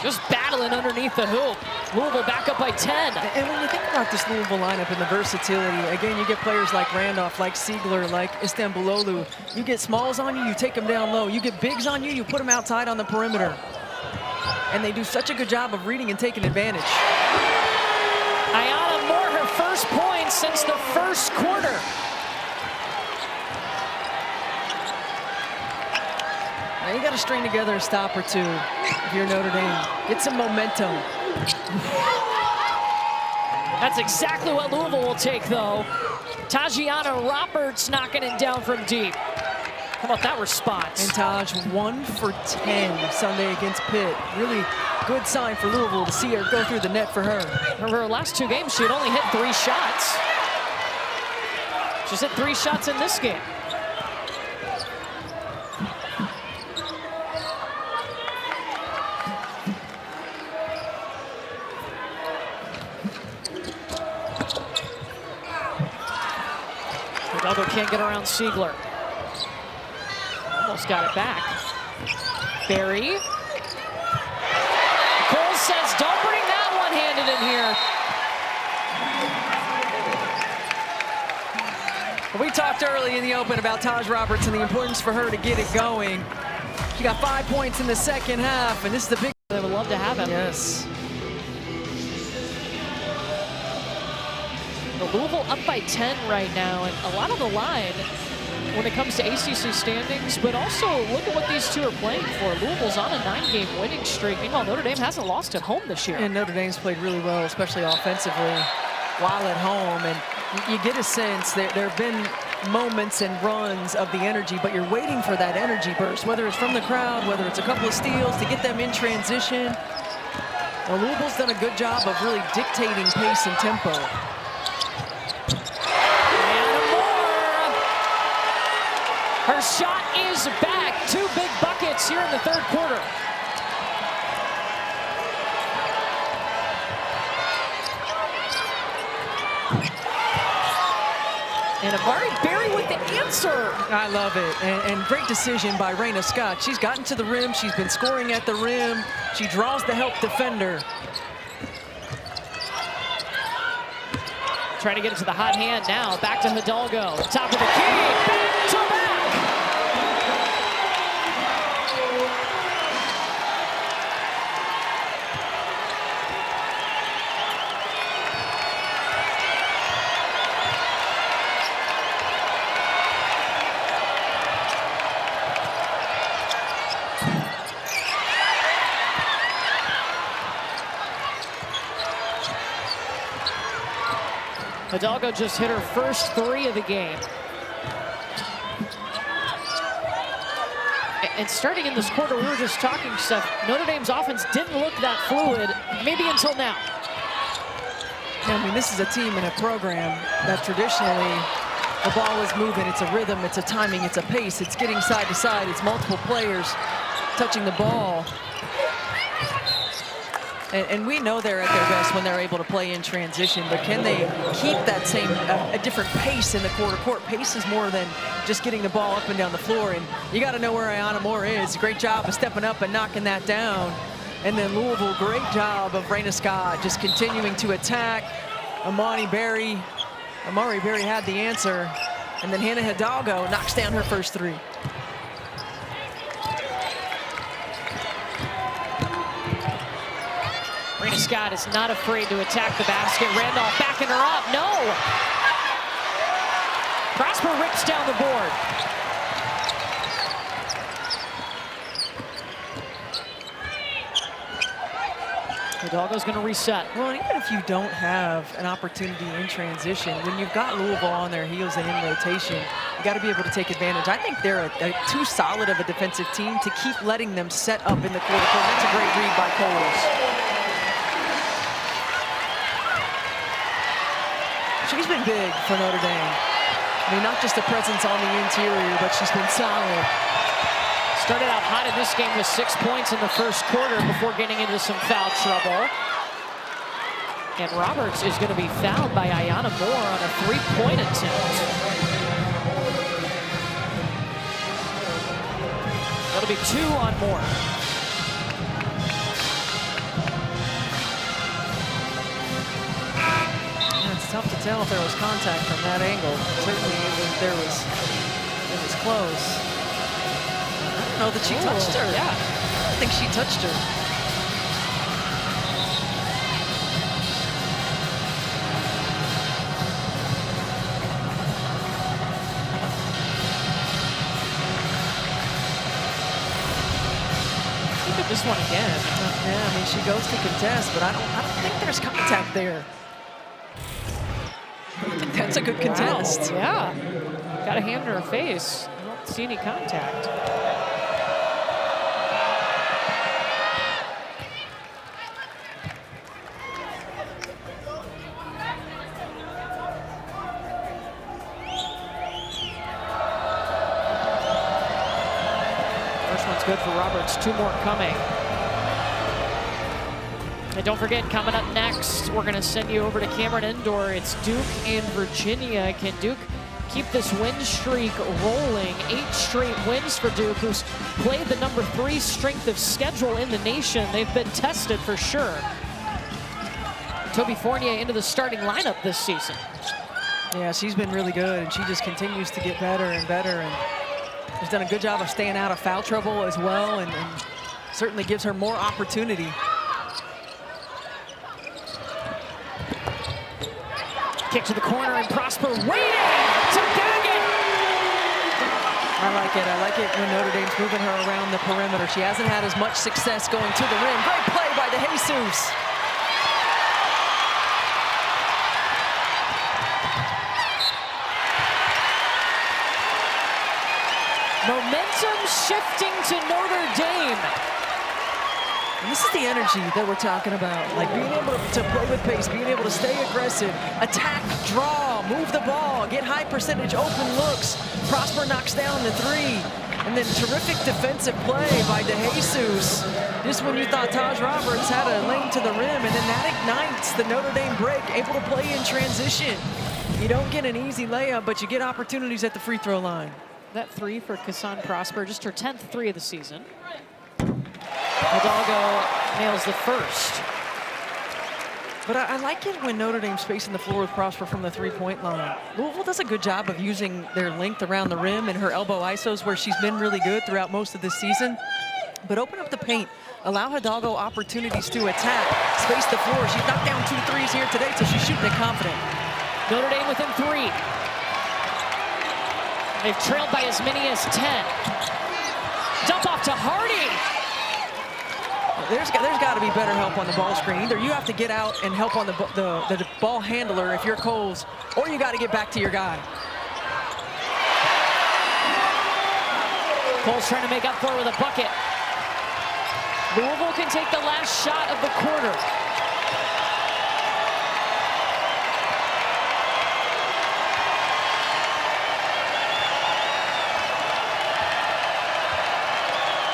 Just battling underneath the hoop. Louisville back up by 10. And when you think about this Louisville lineup and the versatility, again, you get players like Randolph, like Siegler, like Istanbuloglu. You get smalls on you, you take them down low. You get bigs on you, you put them outside on the perimeter. And they do such a good job of reading and taking advantage. Ayanna Moore, her first point since the first quarter. Now you got to string together a stop or two if you're Notre Dame. Get some momentum. That's exactly what Louisville will take, though. Tajiana Roberts knocking it down from deep. How about that response? And Taj 1 for 10 Sunday against Pitt. Really good sign for Louisville to see her go through the net for her. Over her last 2 games, she had only hit 3 shots. She's hit 3 shots in this game. Hidalgo can't get around Siegler. Almost got it back. Berry. Cole says, don't bring that one-handed in here. We talked early in the open about Taj Roberts and the importance for her to get it going. She got 5 points in the second half, and this is the big. They would love to have him. Yes. The Louisville up by 10 right now, and a lot of the line when it comes to ACC standings, but also look at what these two are playing for. Louisville's on a 9-game winning streak. Meanwhile, Notre Dame hasn't lost at home this year. And Notre Dame's played really well, especially offensively, while at home. And you get a sense that there have been moments and runs of the energy, but you're waiting for that energy burst, whether it's from the crowd, whether it's a couple of steals to get them in transition. Well, Louisville's done a good job of really dictating pace and tempo. Her shot is back. 2 big buckets here in the third quarter. And Amari Berry with the answer. I love it. And great decision by Raina Scott. She's gotten to the rim. She's been scoring at the rim. She draws the help defender. Trying to get it to the hot hand now. Back to Hidalgo. Top of the key. Back to back. Hidalgo just hit her first 3 of the game. And starting in this quarter, we were just talking stuff. Notre Dame's offense didn't look that fluid, maybe until now. I mean, this is a team and a program that traditionally the ball is moving. It's a rhythm, it's a timing, it's a pace, it's getting side to side, it's multiple players touching the ball. And we know they're at their best when they're able to play in transition, but can they keep that same, a different pace in the quarter? Court pace is more than just getting the ball up and down the floor, and you got to know where Ayanna Moore is. Great job of stepping up and knocking that down. And then Louisville, great job of Raina Scott just continuing to attack. Amari Berry had the answer, and then Hannah Hidalgo knocks down her first 3. Raina Scott is not afraid to attack the basket. Randolph backing her up. No! Prosper rips down the board. Hidalgo's going to reset. Well, and even if you don't have an opportunity in transition, when you've got Louisville on their heels and in rotation, you got to be able to take advantage. I think they're too solid of a defensive team to keep letting them set up in the quarter court. That's a great read by Coles. She's been big for Notre Dame. I mean, not just a presence on the interior, but she's been solid. Started out hot in this game with 6 points in the first quarter before getting into some foul trouble. And Roberts is going to be fouled by Ayanna Moore on a three-point attempt. That'll be 2 on Moore. It's tough to tell if there was contact from that angle. Certainly, it was close. I don't know that she touched her. Yeah. I don't think she touched her. Look at this one again. Yeah, I mean, she goes to contest, but I don't think there's contact there. I think that's a good contest. Wow. Yeah. Got a hand in her face. I don't see any contact. First one's good for Roberts. 2 more coming. And don't forget, coming up next, we're going to send you over to Cameron Indoor. It's Duke and Virginia. Can Duke keep this win streak rolling? 8 straight wins for Duke, who's played the number 3 strength of schedule in the nation. They've been tested for sure. Toby Fournier into the starting lineup this season. Yeah, she's been really good, and she just continues to get better and better, and has done a good job of staying out of foul trouble as well, and certainly gives her more opportunity. Kick to the corner, and Prosper waiting to bag it. I like it. I like it when Notre Dame's moving her around the perimeter. She hasn't had as much success going to the rim. Great play by De Jesus. Momentum shifting to Notre Dame. And this is the energy that we're talking about. Like being able to play with pace, being able to stay aggressive, attack, draw, move the ball, get high percentage open looks. Prosper knocks down the 3. And then terrific defensive play by De Jesus. Just when you thought Taj Roberts had a lane to the rim, and then that ignites the Notre Dame break, able to play in transition. You don't get an easy layup, but you get opportunities at the free throw line. That 3 for Kassan Prosper, just her 10th 3 of the season. Hidalgo nails the first. But I like it when Notre Dame's spacing the floor with Prosper from the 3-point line. Louisville does a good job of using their length around the rim and her elbow isos, where she's been really good throughout most of this season. But open up the paint, allow Hidalgo opportunities to attack, space the floor. She's knocked down 2 threes here today, so she's shooting it confident. Notre Dame within 3. They've trailed by as many as 10. Dump off to Hardy. There's got to be better help on the ball screen. Either you have to get out and help on the ball handler if you're Coles, or you got to get back to your guy. Coles trying to make up for it with a bucket. Louisville can take the last shot of the quarter.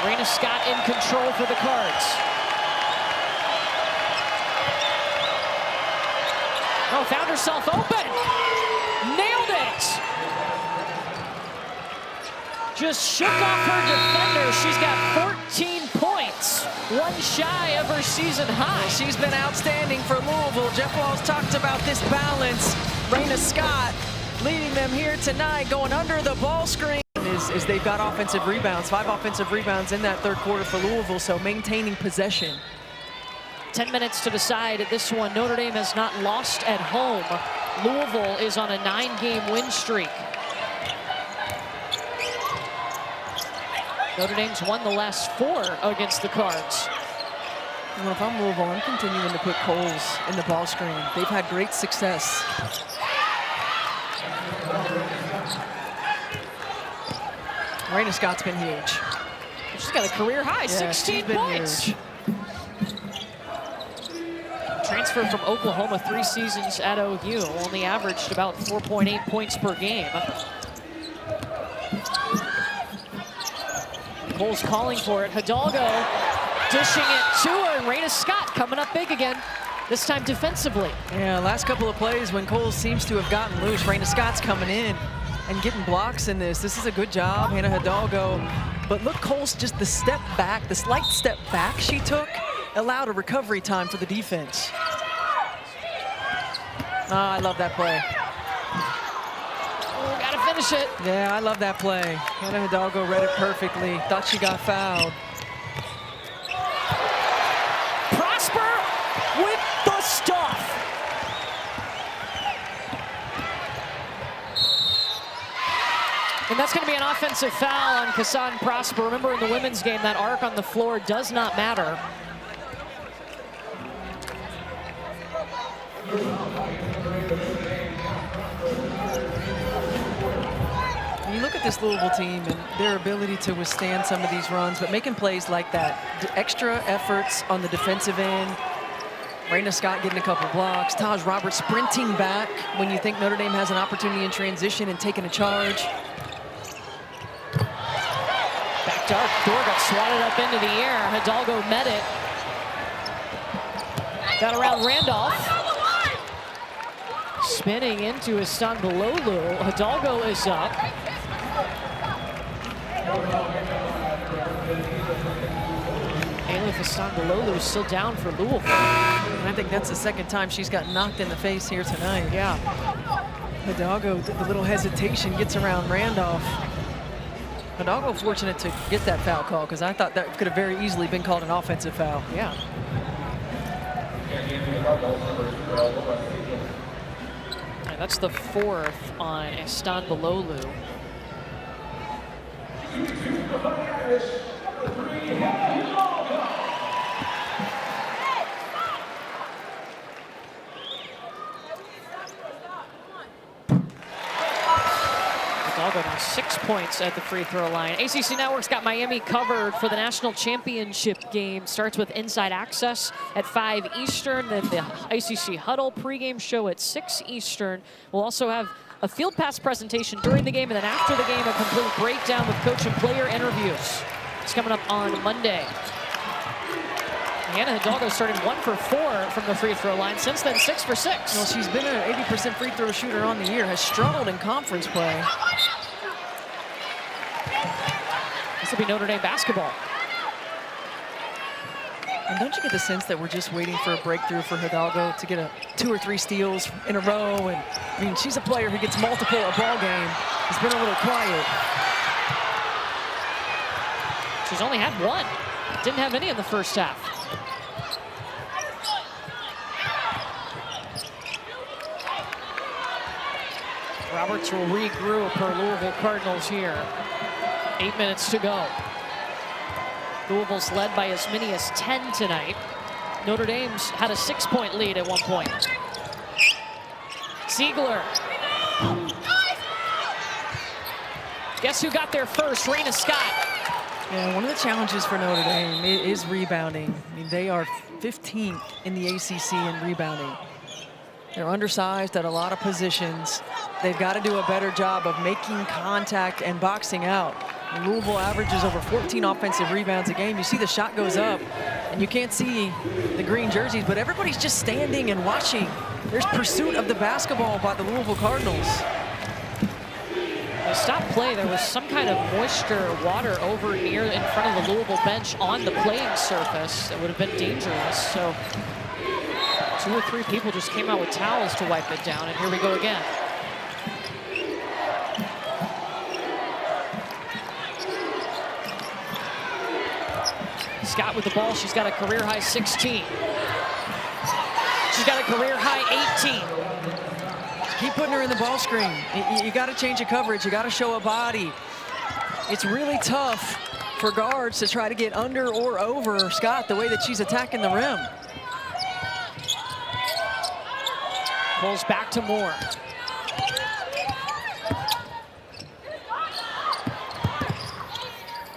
Raina Scott in control for the Cards. Oh, found herself open. Nailed it. Just shook off her defender. She's got 14 points. 1 shy of her season high. She's been outstanding for Louisville. Jeff Walls talked about this balance. Raina Scott leading them here tonight, going under the ball screen. Is they've got offensive rebounds, 5 offensive rebounds in that 3rd quarter for Louisville, so maintaining possession. 10 minutes to decide this one. Notre Dame has not lost at home. Louisville is on a 9-game win streak. Notre Dame's won the last 4 against the Cards. Well, if I'm Louisville, I'm continuing to put Coles in the ball screen. They've had great success. Raina Scott's been huge. She's got a career high, 16 points. Huge. Transferred from Oklahoma 3 seasons at OU, only averaged about 4.8 points per game. Cole's calling for it. Hidalgo dishing it to her, and Raina Scott coming up big again. this time defensively. Yeah, last couple of plays when Cole seems to have gotten loose, Raina Scott's coming in and getting blocks in this. This is a good job, Hannah Hidalgo. But look, Cole's just the step back, the slight step back she took allowed a recovery time for the defense. I love that play. Oh, gotta finish it. Yeah, I love that play. Hannah Hidalgo read it perfectly. Thought she got fouled. Prosper with the stuff. And that's going to be an offensive foul on Kassan Prosper. Remember, in the women's game, that arc on the floor does not matter. You look at this Louisville team and their ability to withstand some of these runs, but making plays like that, the extra efforts on the defensive end. Raina Scott getting a couple blocks. Taj Roberts sprinting back when you think Notre Dame has an opportunity in transition and taking a charge. Back door got swatted up into the air. Hidalgo met it. Got around Randolph. Spinning into Istanbulolu. Hidalgo is up. Alif Istanbulolu is still down for Louisville. And I think that's the second time she's got knocked in the face here tonight. Yeah. Hidalgo, the little hesitation, gets around Randolph. Hidalgo fortunate to get that foul call, because I thought that could have very easily been called an offensive foul. Yeah. And that's the fourth on Istanbulolu. Hidalgo now 6 points at the free throw line. ACC Network's got Miami covered for the national championship game. Starts with Inside Access at 5 Eastern. Then the ACC Huddle pregame show at 6 Eastern. We'll also have a field pass presentation during the game, and then after the game, a complete breakdown with coach and player interviews. It's coming up on Monday. Hannah Hidalgo started 1 for 4 from the free throw line. Since then, 6 for 6. Well, she's been an 80% free throw shooter on the year, has struggled in conference play. This will be Notre Dame basketball. And don't you get the sense that we're just waiting for a breakthrough for Hidalgo to get 2 or 3 steals in a row? And I mean, she's a player who gets multiple a ball game. It's been a little quiet. She's only had 1. Didn't have any in the first half. Roberts will regroup her Louisville Cardinals here. 8 minutes to go. Louisville's led by as many as 10 tonight. Notre Dame's had a 6-point lead at one point. Ziegler. Guess who got there first? Raina Scott. Yeah, one of the challenges for Notre Dame is rebounding. I mean, they are 15th in the ACC in rebounding. They're undersized at a lot of positions. They've got to do a better job of making contact and boxing out. Louisville averages over 14 offensive rebounds a game. You see the shot goes up, and you can't see the green jerseys, but everybody's just standing and watching. There's pursuit of the basketball by the Louisville Cardinals. They stopped play. There was some kind of moisture, water over near in front of the Louisville bench on the playing surface that would have been dangerous. So 2 or 3 people just came out with towels to wipe it down, and here we go again. Scott with the ball. She's got a career-high 16. She's got a career-high 18. Keep putting her in the ball screen. You got to change the coverage. You got to show a body. It's really tough for guards to try to get under or over Scott the way that she's attacking the rim. Pulls back to Moore.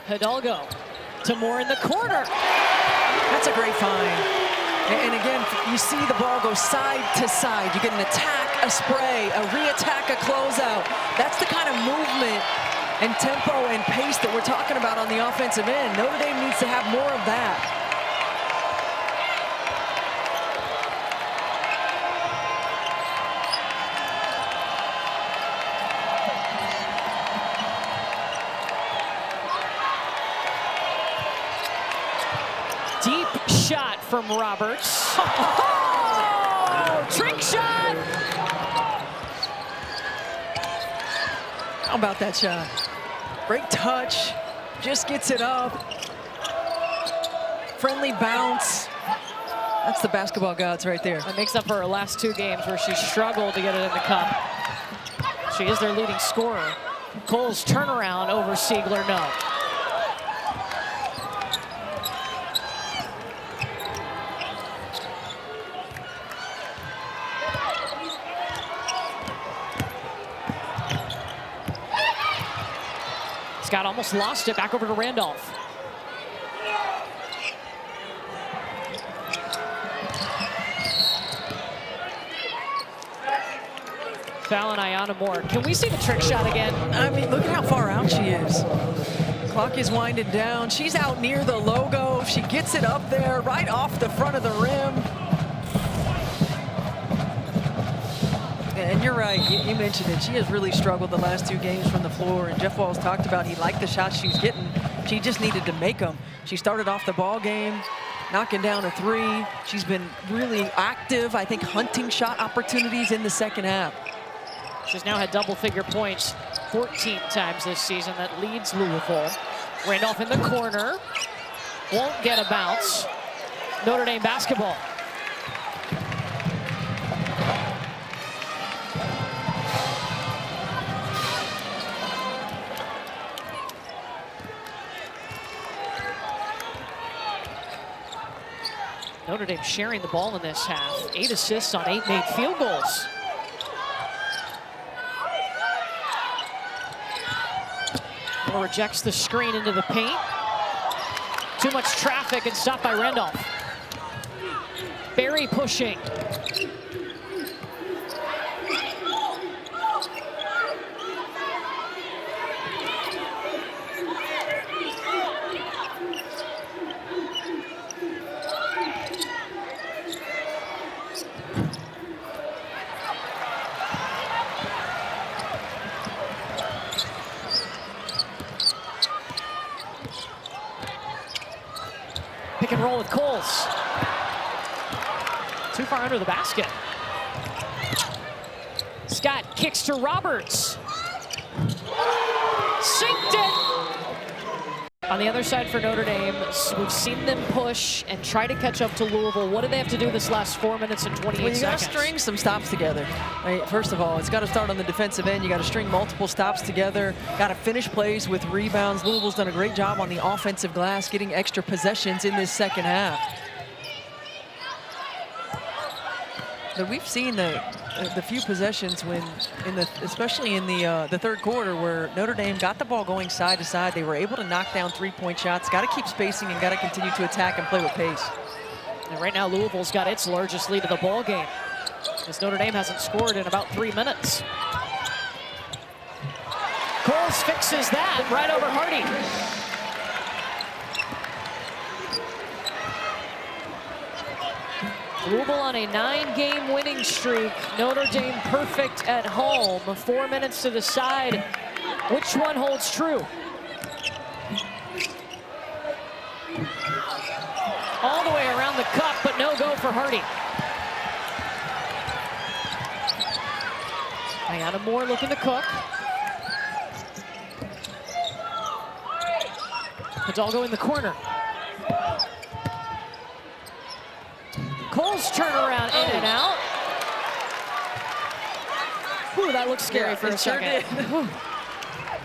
Hidalgo to Moore in the corner. That's a great find. And again, you see the ball go side to side. You get an attack, a spray, a re-attack, a closeout. That's the kind of movement and tempo and pace that we're talking about on the offensive end. Notre Dame needs to have more of that. Deep shot from Roberts. Oh, trick shot! How about that shot? Great touch, just gets it up. Friendly bounce. That's the basketball gods right there. That makes up for her last 2 games where she struggled to get it in the cup. She is their leading scorer. Cole's turnaround over Siegler, no. Scott almost lost it, back over to Randolph. Foul on Ayanna Moore. Can we see the trick shot again? I mean, look at how far out she is. Clock is winding down. She's out near the logo. She gets it up there, right off the front of the rim. And you're right, you mentioned it. She has really struggled the last 2 games from the floor. And Jeff Walls talked about he liked the shots she was getting. She just needed to make them. She started off the ball game knocking down a 3. She's been really active, I think, hunting shot opportunities in the second half. She's now had double-figure points 14 times this season. That leads Louisville. Randolph in the corner. Won't get a bounce. Notre Dame basketball. Notre Dame sharing the ball in this half. 8 assists on 8 made field goals. Rejects the screen into the paint. Too much traffic and stopped by Randolph. Berry pushing. Pick and roll with Coles. Too far under the basket. Scott kicks to Roberts. Sinked it. On the other side for Notre Dame, we've seen them push and try to catch up to Louisville. What do they have to do this last 4 minutes and 28 seconds? You got to string some stops together. Right, first of all, it's got to start on the defensive end. You got to string multiple stops together. Got to finish plays with rebounds. Louisville's done a great job on the offensive glass, getting extra possessions in this second half. But we've seen the few possessions when, especially in the third quarter, where Notre Dame got the ball going side to side. They were able to knock down 3-point shots. Got to keep spacing and got to continue to attack and play with pace. And right now, Louisville's got its largest lead of the ball game, as Notre Dame hasn't scored in about 3 minutes. Coles fixes that right over Hardy. Louisville on a 9-game winning streak. Notre Dame perfect at home. 4 minutes to decide which one holds true. All the way around the cup, but no go for Hardy. Ayanna Moore looking to cook. Hidalgo in the corner. Coles turnaround in and out. Ooh, that looks scary for a second. Sure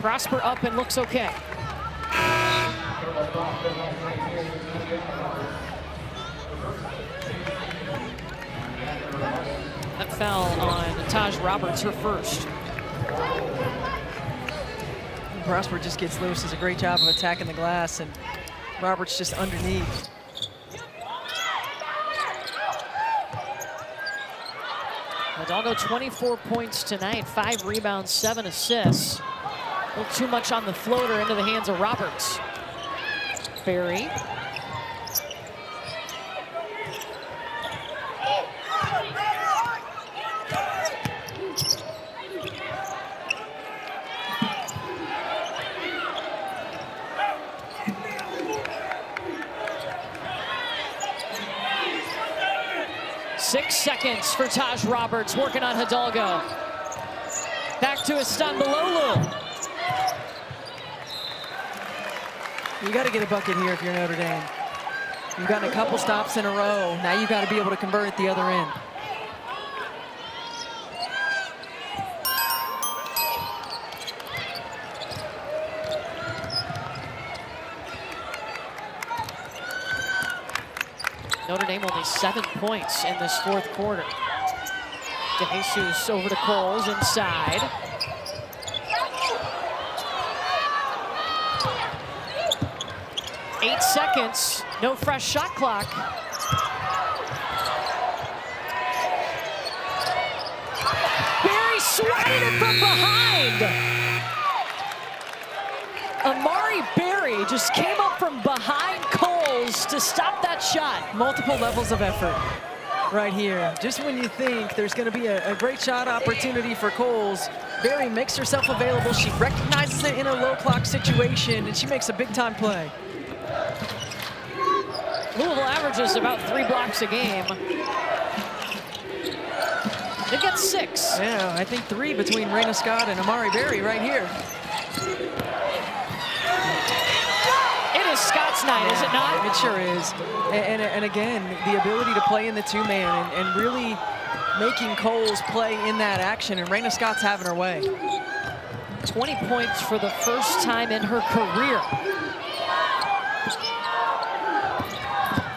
Prosper up and looks okay. That foul on Taj Roberts, her first. Prosper just gets loose, does a great job of attacking the glass, and Roberts just underneath. Hidalgo 24 points tonight, 5 rebounds, 7 assists. A little too much on the floater into the hands of Roberts. Berry. 6 seconds for Taj Roberts, working on Hidalgo. Back to Istanbulolu. You got to get a bucket here if you're Notre Dame. You've gotten a couple stops in a row. Now you've got to be able to convert at the other end. Notre Dame only 7 points in this fourth quarter. DeJesus over to Coles inside. Eight seconds, no fresh shot clock. Berry swatted it from behind. Amari Berry just came up from behind Coles to stop that shot. Multiple levels of effort right here. Just when you think there's going to be a great shot opportunity for Coles, Berry makes herself available. She recognizes it in a low clock situation, and she makes a big-time play. Louisville averages about 3 blocks a game. They've got 6. Yeah, I think 3 between Raina Scott and Amari Berry right here. It is Scott's night, is it not? It sure is. And again, the ability to play in the two-man and really making Coles play in that action, and Raina Scott's having her way. 20 points for the first time in her career.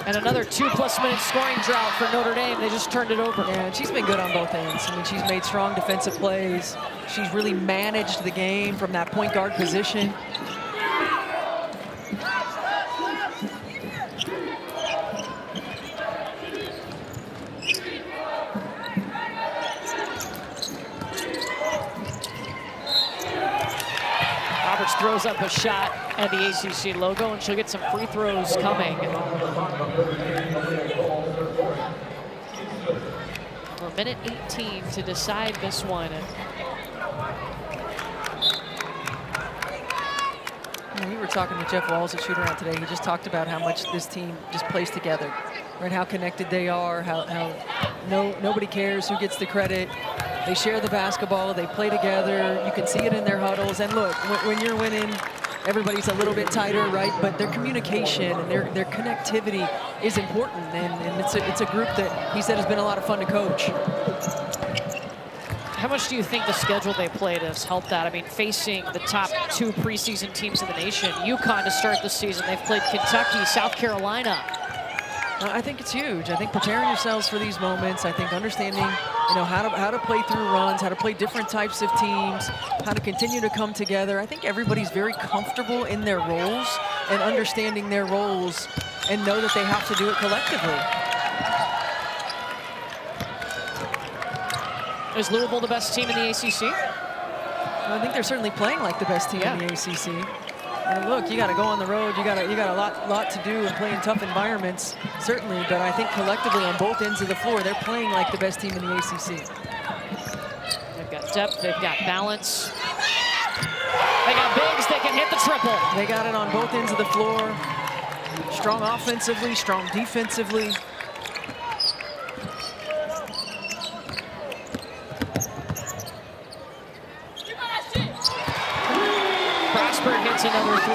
And another 2+ minute scoring drought for Notre Dame. They just turned it over. Yeah, and she's been good on both ends. I mean, she's made strong defensive plays. She's really managed the game from that point guard position. Roberts throws up a shot at the ACC logo, and she'll get some free throws coming. For a minute 18 to decide this one. We were talking to Jeff Walls at shoot-around today. He just talked about how much this team just plays together, right? How connected they are, how nobody cares who gets the credit. They share the basketball, they play together. You can see it in their huddles. And look, when you're winning, everybody's a little bit tighter, right? But their communication and their connectivity is important. And it's a group that he said has been a lot of fun to coach. How much do you think the schedule they played has helped that? I mean, facing the top 2 preseason teams in the nation, UConn to start the season. They've played Kentucky, South Carolina. I think it's huge. I think preparing yourselves for these moments, I think understanding, how to play through runs, how to play different types of teams, how to continue to come together. I think everybody's very comfortable in their roles and understanding their roles and know that they have to do it collectively. Is Louisville the best team in the ACC? I think they're certainly playing like the best team in the ACC. And look, you got to go on the road. You got a lot to do and play in tough environments, certainly. But I think collectively on both ends of the floor, they're playing like the best team in the ACC. They've got depth. They've got balance. They got bigs. They can hit the triple. They got it on both ends of the floor. Strong offensively, strong defensively. Hits another 3.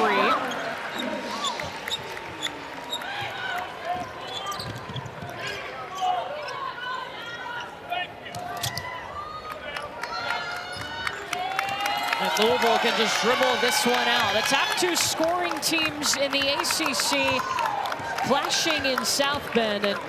And Louisville can just dribble this one out. The top 2 scoring teams in the ACC clashing in South Bend. And